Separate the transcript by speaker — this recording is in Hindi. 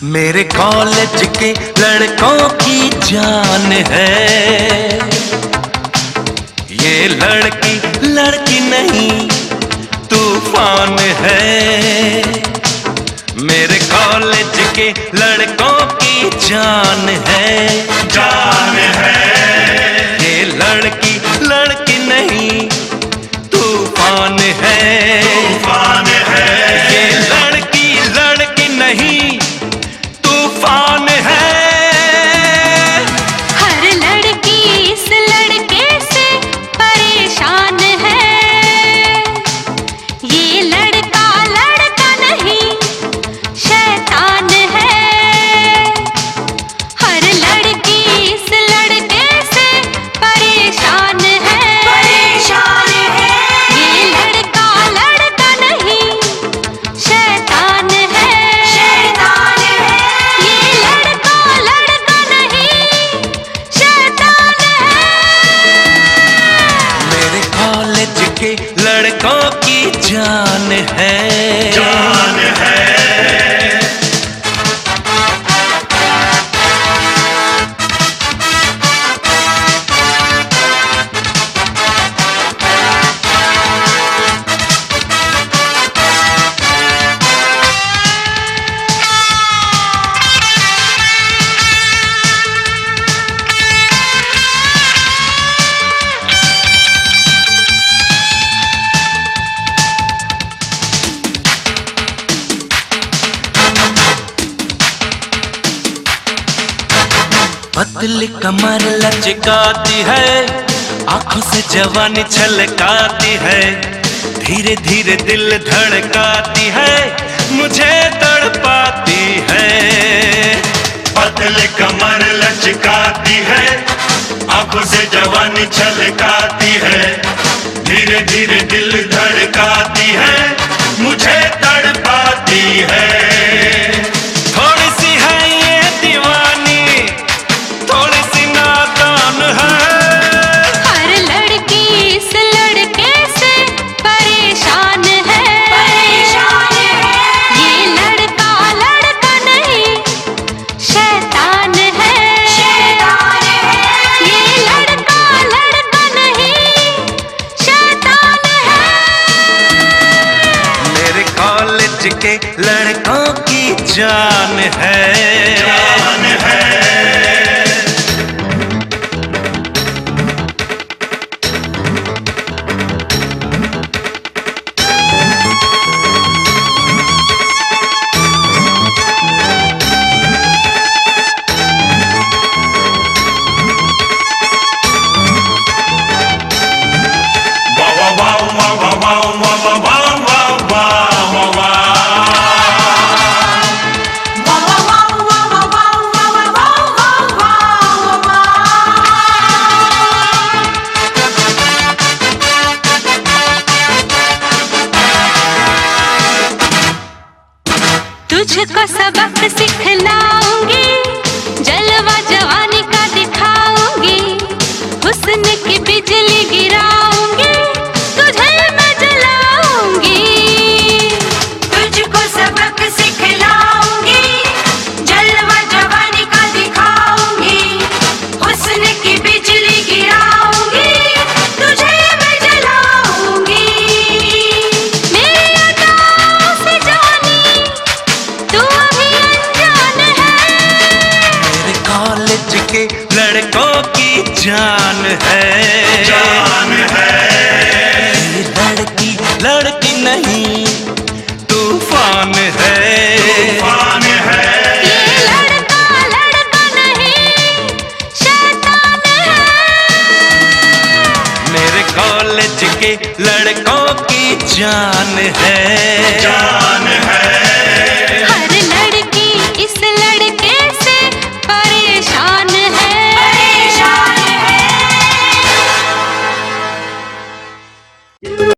Speaker 1: मेरे कॉलेज के लड़कों की जान है ये लड़की लड़की नहीं तूफान है। मेरे कॉलेज के लड़कों की जान है ये लड़की लड़की नहीं तूफान है ये लड़की लड़की नहीं तूफान है।
Speaker 2: हर लड़की इस लड़के से परेशान है ये लड़का लड़का नहीं शैतान है। हर लड़की इस लड़के से परेशान है ये लड़का लड़का नहीं शैतान है ये लड़का लड़का नहीं शैतान है।
Speaker 1: मेरे कॉलेज के लड़कों की जान है पतली कमर लचकाती है आंखों से जवानी छलकाती है धीरे धीरे दिल धड़काती है मुझे तड़पाती है।
Speaker 3: पतली कमर लचकाती है आंखों से जवानी छलकाती है धीरे धीरे दिल धड़काती है मुझे तड़पाती है।
Speaker 1: थोड़ी सी है ये दीवानी थोड़ी सी नादान है।
Speaker 2: हर लड़की इस लड़के से परेशान है ये लड़का लड़का नहीं शैतान है ये लड़का लड़का नहीं शैतान है।
Speaker 1: मेरे कॉलेज के लड़कों की जान है
Speaker 2: तुझको सबक सिखलाऊंगी जलवा जवानी का दिखाऊंगी हुस्न की बिजली गिराऊंगी तुझे मैं जलाऊंगी। तुझको सबक सिखलाऊंगी जलवा जवानी का दिखाऊंगी हुस्न की बिजली गिराऊंगी तुझे मैं जलाऊंगी। मेरी अदाओं से जानी तू अभी अनजान है।
Speaker 1: मेरे कॉलेज के लड़कों की जान है ये लड़की लड़की नहीं तूफान है
Speaker 2: ये लड़का लड़का नहीं शैतान है।
Speaker 1: मेरे कॉलेज के लड़कों की जान है